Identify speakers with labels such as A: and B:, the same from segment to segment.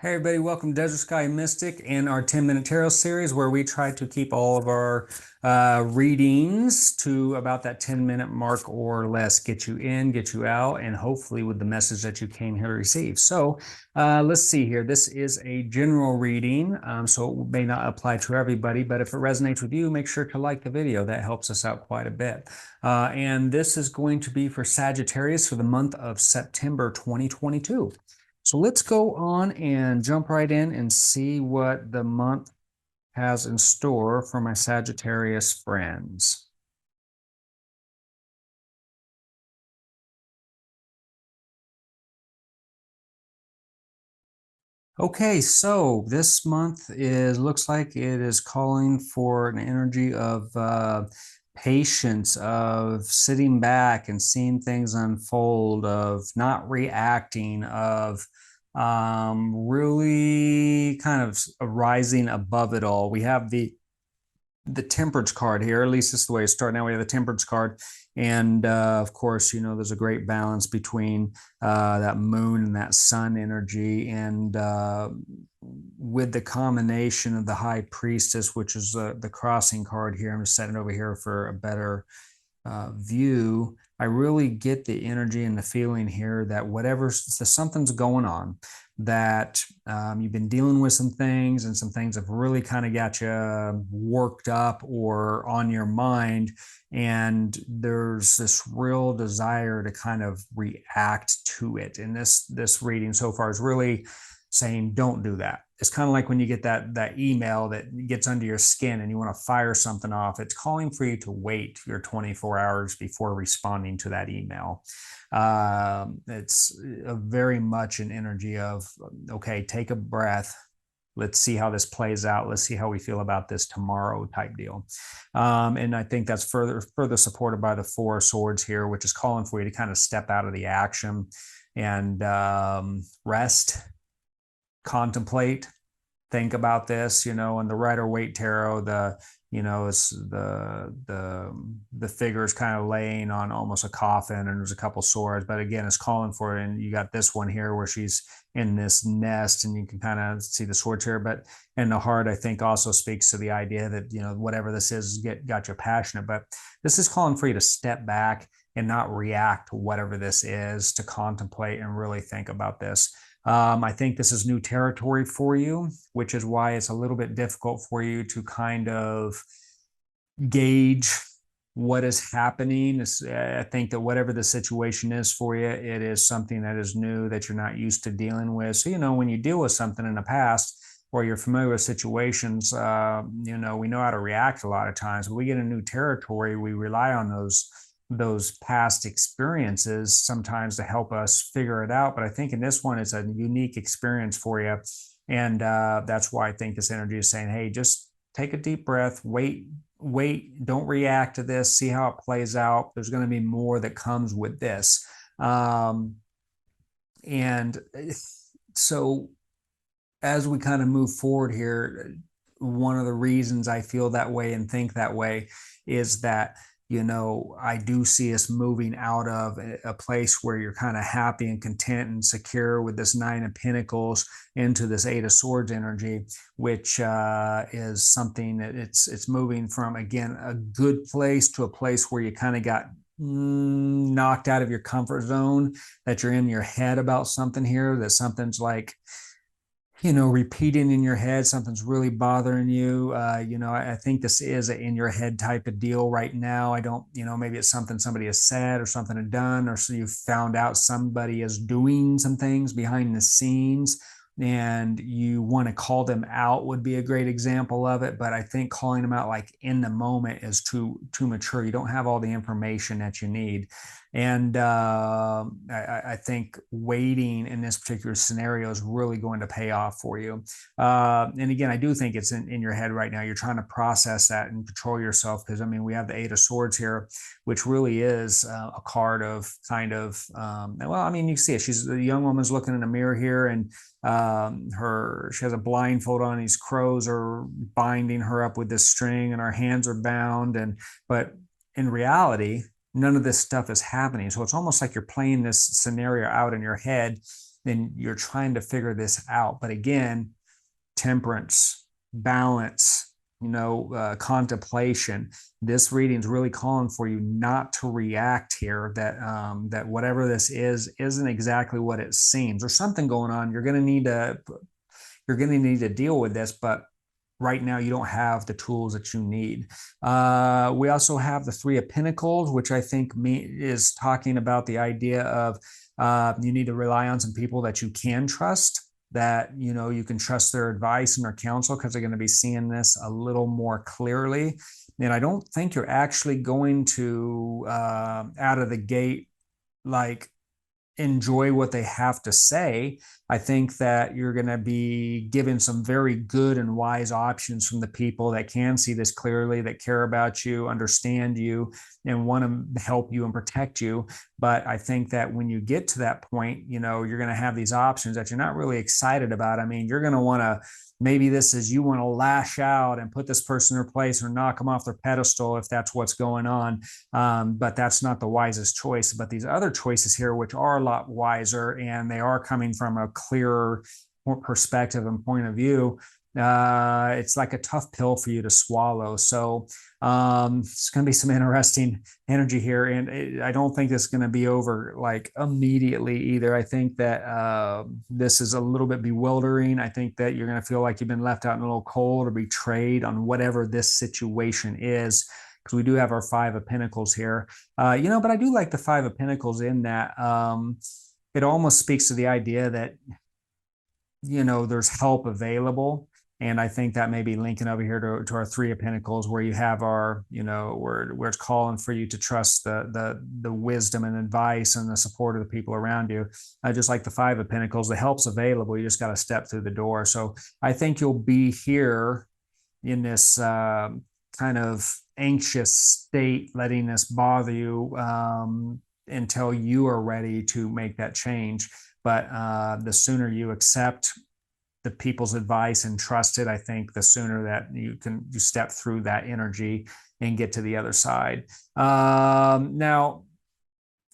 A: Hey everybody, welcome to Desert Sky Mystic and our 10-minute tarot series where we try to keep all of our readings to about that 10-minute mark or less, get you in, get you out, and hopefully with the message that you came here to receive. So let's see here. This is a general reading, so it may not apply to everybody, but if it resonates with you, make sure to like the video. That helps us out quite a bit. And this is going to be for Sagittarius for the month of September 2022. So let's go on and jump right in and see what the month has in store for my Sagittarius friends. Okay, so this month looks like it is calling for an energy of patience, of sitting back and seeing things unfold, of not reacting, of really kind of rising above it all. We have the temperance card here, at least this is the way it's starting. Now we have the temperance card, and of course, you know, there's a great balance between that moon and that sun energy, and with the combination of the high priestess, which is the crossing card here. I'm just setting it over here for a better view. I really get the energy and the feeling here that something's going on, that you've been dealing with some things, and some things have really kind of got you worked up or on your mind. And there's this real desire to kind of react to it. And this reading so far is really saying, don't do that. It's kind of like when you get that email that gets under your skin and you want to fire something off. It's calling for you to wait your 24 hours before responding to that email. It's very much an energy of, okay, take a breath. Let's see how this plays out. Let's see how we feel about this tomorrow type deal. And I think that's further supported by the Four of Swords here, which is calling for you to kind of step out of the action and rest, contemplate, think about this. You know, in the Rider-Waite tarot, it's the figure is kind of laying on almost a coffin, and there's a couple swords, but again, it's calling for it. And you got this one here where she's in this nest, and you can kind of see the swords here. But in the heart, I think also speaks to the idea that, you know, whatever this is got you passionate. But this is calling for you to step back and not react to whatever this is, to contemplate and really think about this. I think this is new territory for you, which is why it's a little bit difficult for you to kind of gauge what is happening. I think that whatever the situation is for you, it is something that is new that you're not used to dealing with. So, you know, when you deal with something in the past, or you're familiar with situations, you know, we know how to react a lot of times. When we get a new territory, we rely on those past experiences sometimes to help us figure it out. But I think in this one, it's a unique experience for you. And that's why I think this energy is saying, hey, just take a deep breath, wait, don't react to this, see how it plays out. There's going to be more that comes with this. And so as we kind of move forward here, one of the reasons I feel that way and think that way is that, you know, I do see us moving out of a place where you're kind of happy and content and secure with this Nine of Pentacles into this Eight of Swords energy, which is something that it's moving from, again, a good place to a place where you kind of got knocked out of your comfort zone, that you're in your head about something here, that something's like, you know, repeating in your head, something's really bothering you. You know, I think this is an in your head type of deal right now. I don't, you know, maybe it's something somebody has said or something had done, or so you found out somebody is doing some things behind the scenes and you want to call them out would be a great example of it. But I think calling them out like in the moment is too mature. You don't have all the information that you need. And I think waiting in this particular scenario is really going to pay off for you. And again, I do think it's in your head right now. You're trying to process that and control yourself, because, I mean, we have the Eight of Swords here, which really is a card of kind of, well, I mean, you see it. She's the young woman's looking in a mirror here, and she has a blindfold on. These crows are binding her up with this string, and her hands are bound. But in reality, none of this stuff is happening. So it's almost like you're playing this scenario out in your head, then you're trying to figure this out. But again, temperance, balance, contemplation. This reading is really calling for you not to react here, that whatever this isn't exactly what it seems. There's something going on. You're going to need to deal with this, but right now you don't have the tools that you need. We also have the Three of Pentacles, which I think is talking about the idea of you need to rely on some people that you can trust, that you can trust their advice and their counsel, because they're going to be seeing this a little more clearly. And I don't think you're actually going to out of the gate like enjoy what they have to say. I think that you're going to be given some very good and wise options from the people that can see this clearly, that care about you, understand you, and want to help you and protect you. But I think that when you get to that point, you're going to have these options that you're not really excited about. I mean, you're going to want to, maybe this is, you want to lash out and put this person in their place or knock them off their pedestal if that's what's going on. But that's not the wisest choice. But these other choices here, which are a lot wiser, and they are coming from a clearer perspective and point of view, it's like a tough pill for you to swallow. So it's going to be some interesting energy here. And I don't think it's going to be over like immediately either. I think that this is a little bit bewildering. I think that you're going to feel like you've been left out in a little cold or betrayed on whatever this situation is, because we do have our Five of Pentacles here. But I do like the Five of Pentacles in that it almost speaks to the idea that, there's help available. And I think that may be linking over here to our Three of Pentacles, where you have our, where it's calling for you to trust the wisdom and advice and the support of the people around you. Just like the Five of Pentacles, the help's available. You just got to step through the door. So I think you'll be here in this kind of anxious state, letting this bother you until you are ready to make that change. But the sooner you accept the people's advice and trust it, I think the sooner that you step through that energy and get to the other side. Now,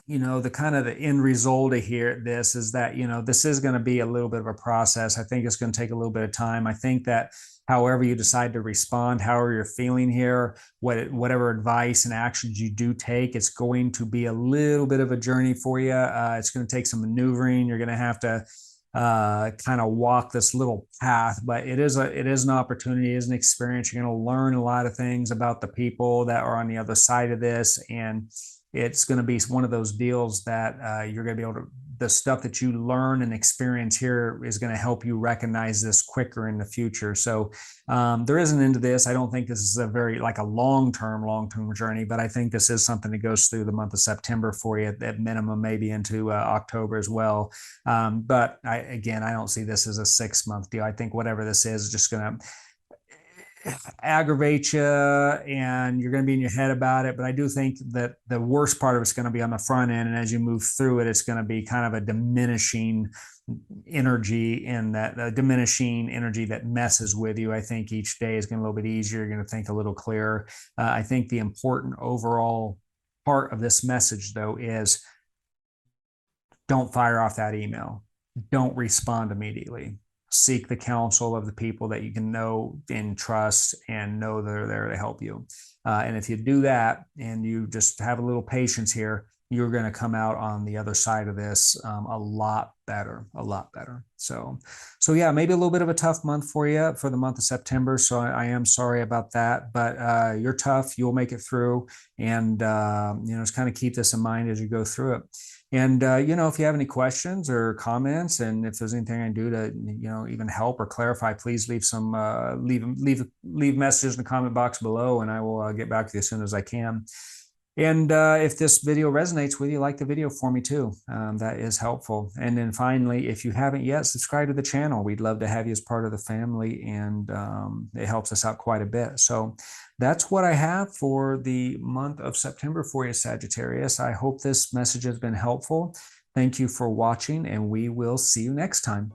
A: the kind of the end result of this is that, this is going to be a little bit of a process. I think it's going to take a little bit of time. I think that however you decide to respond, however you're feeling here, whatever advice and actions you do take, it's going to be a little bit of a journey for you. It's going to take some maneuvering. You're going to have to kind of walk this little path, but it is an opportunity, it is an experience. You're going to learn a lot of things about the people that are on the other side of this, and it's going to be one of those deals that you're going to be able to, the stuff that you learn and experience here is going to help you recognize this quicker in the future. So there is an end to this. I don't think this is a very like a long-term journey, but I think this is something that goes through the month of September for you at minimum, maybe into October as well. But I don't see this as a 6-month deal. I think whatever this is just going to aggravate you, and you're going to be in your head about it. But I do think that the worst part of it's going to be on the front end, and as you move through it, it's going to be kind of a diminishing energy, and that diminishing energy that messes with you. I think each day is going to be a little bit easier. You're going to think a little clearer. I think the important overall part of this message, though, is don't fire off that email. Don't respond immediately. Seek the counsel of the people that you can know and trust and know they're there to help you. And if you do that and you just have a little patience here, you're going to come out on the other side of this a lot better. So yeah, maybe a little bit of a tough month for you for the month of September. So I am sorry about that, but you're tough. You'll make it through, and just kind of keep this in mind as you go through it. And, if you have any questions or comments, and if there's anything I can do to, even help or clarify, please leave some, leave messages in the comment box below, and I will get back to you as soon as I can. And if this video resonates with you, like the video for me too. That is helpful. And then finally, if you haven't yet, subscribe to the channel. We'd love to have you as part of the family, and it helps us out quite a bit. So that's what I have for the month of September for you, Sagittarius. I hope this message has been helpful. Thank you for watching, and we will see you next time.